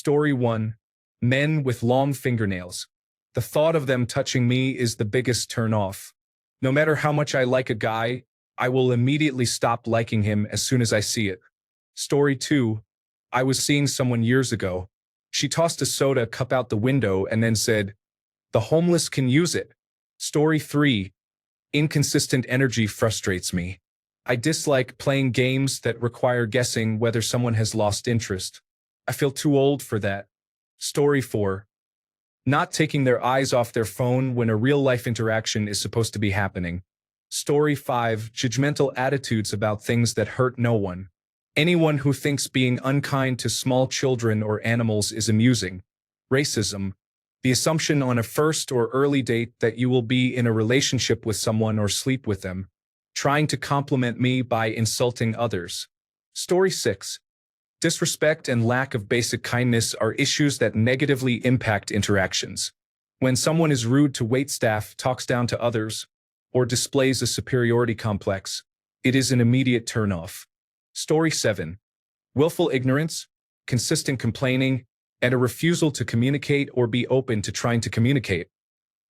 Story 1. Men with long fingernails. The thought of them touching me is the biggest turn off. No matter how much I like a guy, I will immediately stop liking him as soon as I see it. Story 2. I was seeing someone years ago. She tossed a soda cup out the window and then said, "The homeless can use it." Story 3. Inconsistent energy frustrates me. I dislike playing games that require guessing whether someone has lost interest. I feel too old for that. Story 4. Not taking their eyes off their phone when a real-life interaction is supposed to be happening. Story 5. Judgmental attitudes about things that hurt no one. Anyone who thinks being unkind to small children or animals is amusing. Racism. The assumption on a first or early date that you will be in a relationship with someone or sleep with them. Trying to compliment me by insulting others. Story 6. Disrespect and lack of basic kindness are issues that negatively impact interactions. When someone is rude to waitstaff, talks down to others, or displays a superiority complex, it is an immediate turnoff. Story 7. Willful ignorance, consistent complaining, and a refusal to communicate or be open to trying to communicate.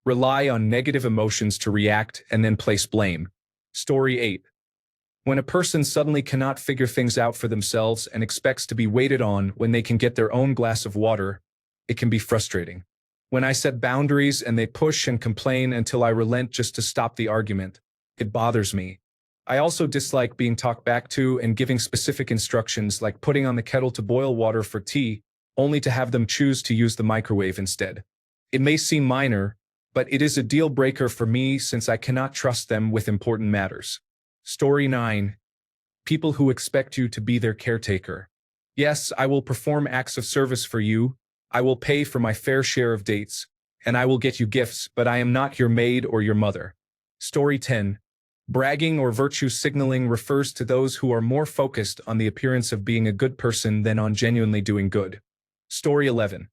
Rely on negative emotions to react and then place blame. Story 8. When a person suddenly cannot figure things out for themselves and expects to be waited on when they can get their own glass of water, it can be frustrating. When I set boundaries and they push and complain until I relent just to stop the argument, it bothers me. I also dislike being talked back to and giving specific instructions like putting on the kettle to boil water for tea, only to have them choose to use the microwave instead. It may seem minor, but it is a deal breaker for me since I cannot trust them with important matters. Story 9. People who expect you to be their caretaker. Yes, I will perform acts of service for you, I will pay for my fair share of dates, and I will get you gifts, but I am not your maid or your mother. Story 10. Bragging or virtue signaling refers to those who are more focused on the appearance of being a good person than on genuinely doing good. Story 11.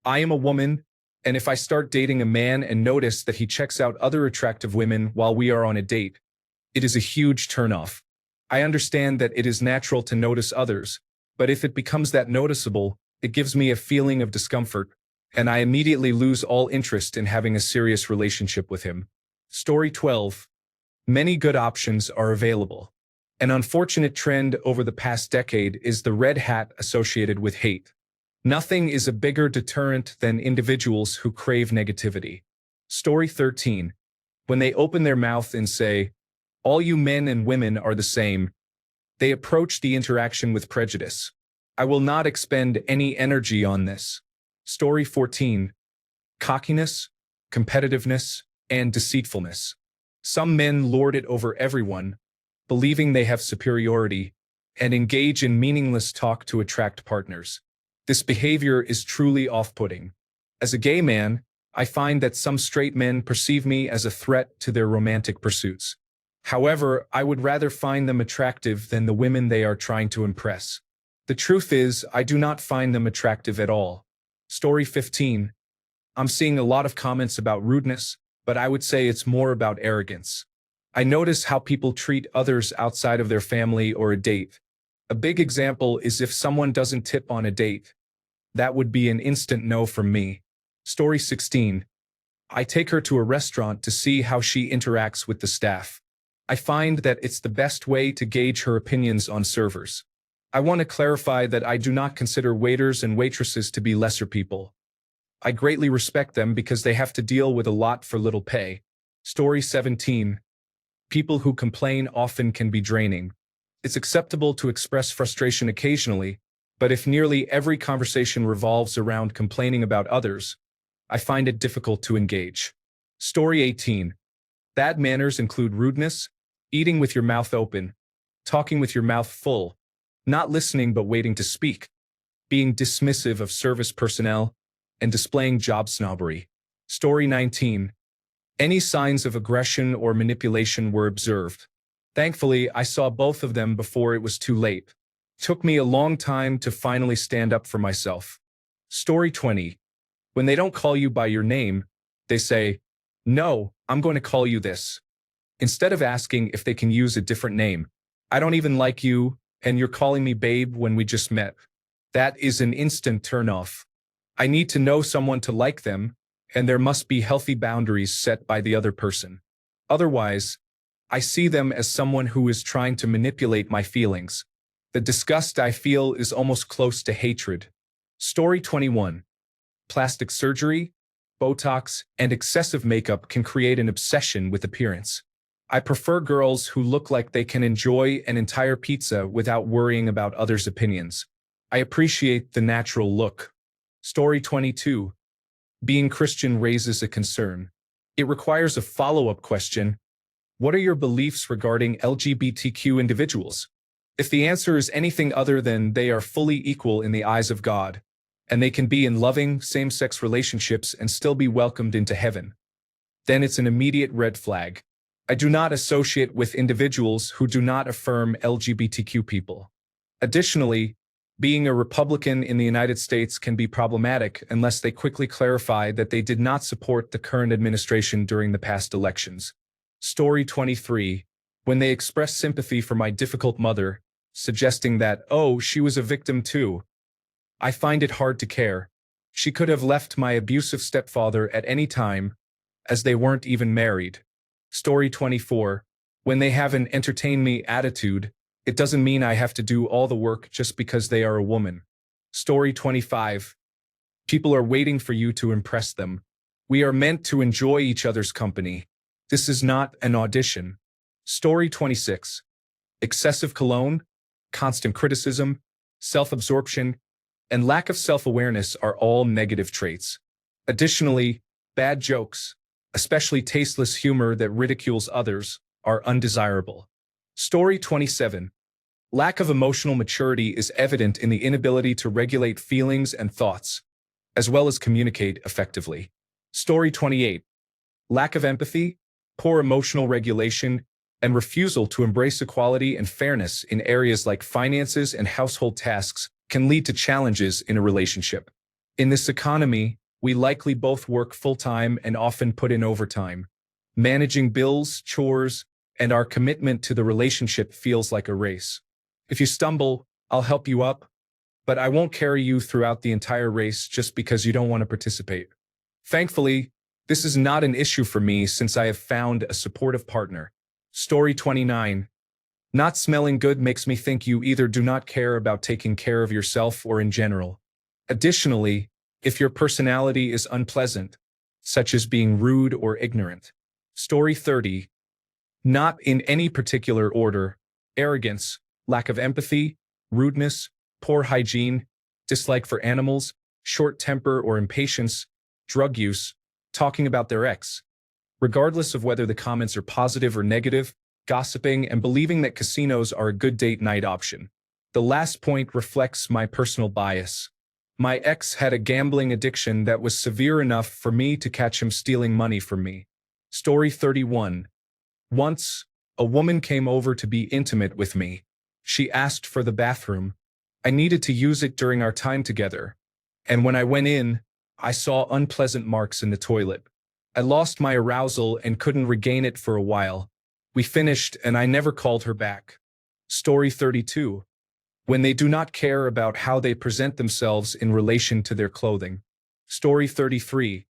I am a woman, and if I start dating a man and notice that he checks out other attractive women while we are on a date, it is a huge turnoff. I understand that it is natural to notice others, but if it becomes that noticeable, it gives me a feeling of discomfort, and I immediately lose all interest in having a serious relationship with him. Story 12. Many good options are available. An unfortunate trend over the past decade is the red hat associated with hate. Nothing is a bigger deterrent than individuals who crave negativity. Story 13. When they open their mouth and say, "All you men and women are the same," they approach the interaction with prejudice. I will not expend any energy on this. Story 14. Cockiness, competitiveness, and deceitfulness. Some men lord it over everyone, believing they have superiority, and engage in meaningless talk to attract partners. This behavior is truly off-putting. As a gay man, I find that some straight men perceive me as a threat to their romantic pursuits. However, I would rather find them attractive than the women they are trying to impress. The truth is, I do not find them attractive at all. Story 15. I'm seeing a lot of comments about rudeness, but I would say it's more about arrogance. I notice how people treat others outside of their family or a date. A big example is if someone doesn't tip on a date. That would be an instant no from me. Story 16. I take her to a restaurant to see how she interacts with the staff. I find that it's the best way to gauge her opinions on servers. I want to clarify that I do not consider waiters and waitresses to be lesser people. I greatly respect them because they have to deal with a lot for little pay. Story 17. People who complain often can be draining. It's acceptable to express frustration occasionally, but if nearly every conversation revolves around complaining about others, I find it difficult to engage. Story 18. Bad manners include rudeness, eating with your mouth open, talking with your mouth full, not listening but waiting to speak, being dismissive of service personnel, and displaying job snobbery. Story 19. Any signs of aggression or manipulation were observed. Thankfully, I saw both of them before it was too late. It took me a long time to finally stand up for myself. Story 20. When they don't call you by your name, they say, "No, I'm going to call you this," instead of asking if they can use a different name. "I don't even like you, and you're calling me babe when we just met." That is an instant turnoff. I need to know someone to like them, and there must be healthy boundaries set by the other person. Otherwise, I see them as someone who is trying to manipulate my feelings. The disgust I feel is almost close to hatred. Story 21. Plastic surgery, Botox, and excessive makeup can create an obsession with appearance. I prefer girls who look like they can enjoy an entire pizza without worrying about others' opinions. I appreciate the natural look. Story 22. Being Christian raises a concern. It requires a follow-up question. What are your beliefs regarding LGBTQ individuals? If the answer is anything other than they are fully equal in the eyes of God, and they can be in loving, same-sex relationships and still be welcomed into heaven, then it's an immediate red flag. I do not associate with individuals who do not affirm LGBTQ people. Additionally, being a Republican in the United States can be problematic unless they quickly clarify that they did not support the current administration during the past elections. Story 23. When they express sympathy for my difficult mother, suggesting that, oh, she was a victim too. I find it hard to care. She could have left my abusive stepfather at any time, as they weren't even married. Story 24. When they have an entertain me attitude, it doesn't mean I have to do all the work just because they are a woman. Story 25. People are waiting for you to impress them. We are meant to enjoy each other's company. This is not an audition. Story 26. Excessive cologne, constant criticism, self-absorption, and lack of self-awareness are all negative traits. Additionally, bad jokes, especially tasteless humor that ridicules others, are undesirable. Story 27. Lack of emotional maturity is evident in the inability to regulate feelings and thoughts, as well as communicate effectively. Story 28. Lack of empathy, poor emotional regulation, and refusal to embrace equality and fairness in areas like finances and household tasks can lead to challenges in a relationship. In this economy, we likely both work full-time and often put in overtime. Managing bills, chores, and our commitment to the relationship feels like a race. If you stumble, I'll help you up, but I won't carry you throughout the entire race just because you don't want to participate. Thankfully, this is not an issue for me since I have found a supportive partner. Story 29. Not smelling good makes me think you either do not care about taking care of yourself or in general. Additionally, if your personality is unpleasant, such as being rude or ignorant. Story 30. Not in any particular order, arrogance, lack of empathy, rudeness, poor hygiene, dislike for animals, short temper or impatience, drug use, talking about their ex. Regardless of whether the comments are positive or negative, gossiping and believing that casinos are a good date night option. The last point reflects my personal bias. My ex had a gambling addiction that was severe enough for me to catch him stealing money from me. Story 31. Once, a woman came over to be intimate with me. She asked for the bathroom. I needed to use it during our time together. And when I went in, I saw unpleasant marks in the toilet. I lost my arousal and couldn't regain it for a while. We finished and I never called her back. Story 32. When they do not care about how they present themselves in relation to their clothing. Story 33.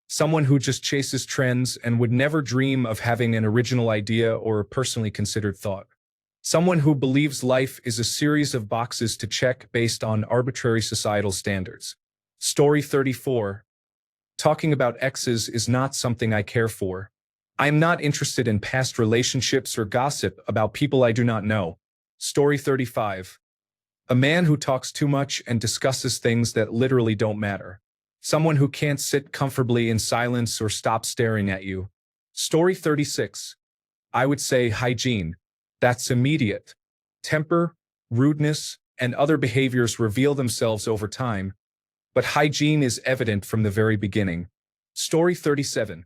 Someone who just chases trends and would never dream of having an original idea or a personally considered thought. Someone who believes life is a series of boxes to check based on arbitrary societal standards. Story 34. Talking about exes is not something I care for. I am not interested in past relationships or gossip about people I do not know. Story 35. A man who talks too much and discusses things that literally don't matter. Someone who can't sit comfortably in silence or stop staring at you. Story 36. I would say hygiene. That's immediate. Temper, rudeness, and other behaviors reveal themselves over time, but hygiene is evident from the very beginning. Story 37.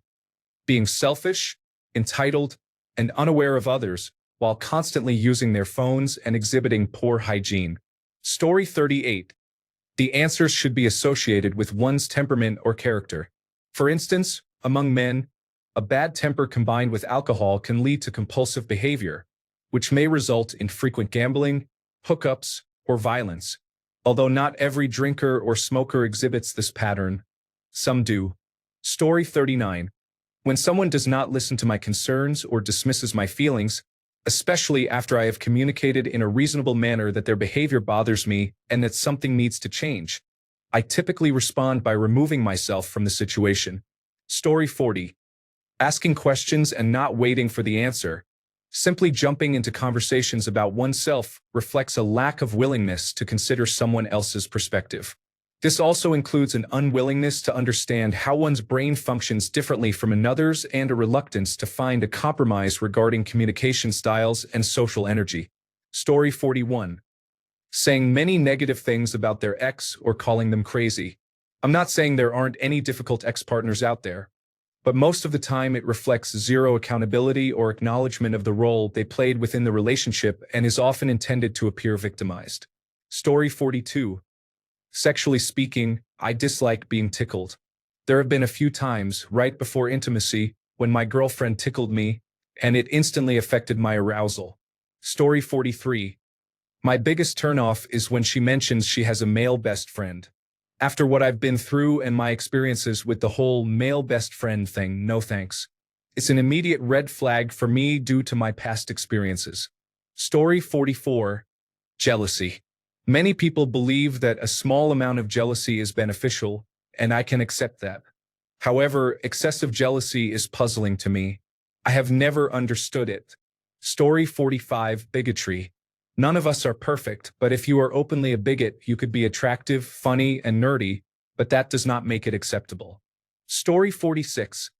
Being selfish, entitled, and unaware of others while constantly using their phones and exhibiting poor hygiene. Story 38. The answers should be associated with one's temperament or character. For instance, among men, a bad temper combined with alcohol can lead to compulsive behavior, which may result in frequent gambling, hookups, or violence. Although not every drinker or smoker exhibits this pattern, some do. Story 39. When someone does not listen to my concerns or dismisses my feelings, especially after I have communicated in a reasonable manner that their behavior bothers me and that something needs to change, I typically respond by removing myself from the situation. Story 40. Asking questions and not waiting for the answer. Simply jumping into conversations about oneself reflects a lack of willingness to consider someone else's perspective. This also includes an unwillingness to understand how one's brain functions differently from another's and a reluctance to find a compromise regarding communication styles and social energy. Story 41. Saying many negative things about their ex or calling them crazy. I'm not saying there aren't any difficult ex-partners out there, but most of the time it reflects zero accountability or acknowledgement of the role they played within the relationship and is often intended to appear victimized. Story 42. Sexually speaking, I dislike being tickled. There have been a few times, right before intimacy, when my girlfriend tickled me, and it instantly affected my arousal. Story 43. My biggest turnoff is when she mentions she has a male best friend. After what I've been through and my experiences with the whole male best friend thing, no thanks. It's an immediate red flag for me due to my past experiences. Story 44. Jealousy. Many people believe that a small amount of jealousy is beneficial, and I can accept that. However, excessive jealousy is puzzling to me. I have never understood it. Story 45. Bigotry. None of us are perfect, but if you are openly a bigot, you could be attractive, funny, and nerdy, but that does not make it acceptable. Story 46.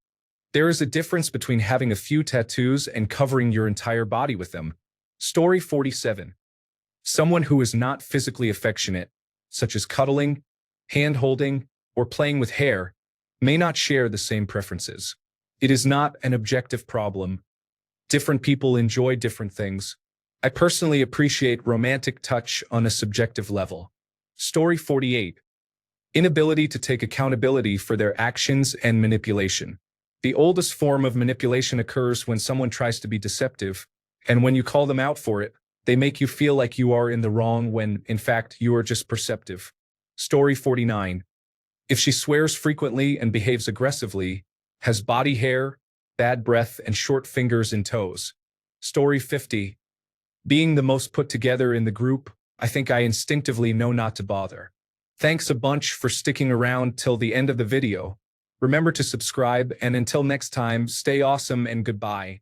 There is a difference between having a few tattoos and covering your entire body with them. Story 47. Someone who is not physically affectionate, such as cuddling, hand-holding, or playing with hair, may not share the same preferences. It is not an objective problem. Different people enjoy different things. I personally appreciate romantic touch on a subjective level. Story 48. Inability to take accountability for their actions and manipulation. The oldest form of manipulation occurs when someone tries to be deceptive, and when you call them out for it, they make you feel like you are in the wrong when, in fact, you are just perceptive. Story 49. If she swears frequently and behaves aggressively, has body hair, bad breath, and short fingers and toes. Story 50. Being the most put together in the group, I think I instinctively know not to bother. Thanks a bunch for sticking around till the end of the video. Remember to subscribe, and until next time, stay awesome and goodbye.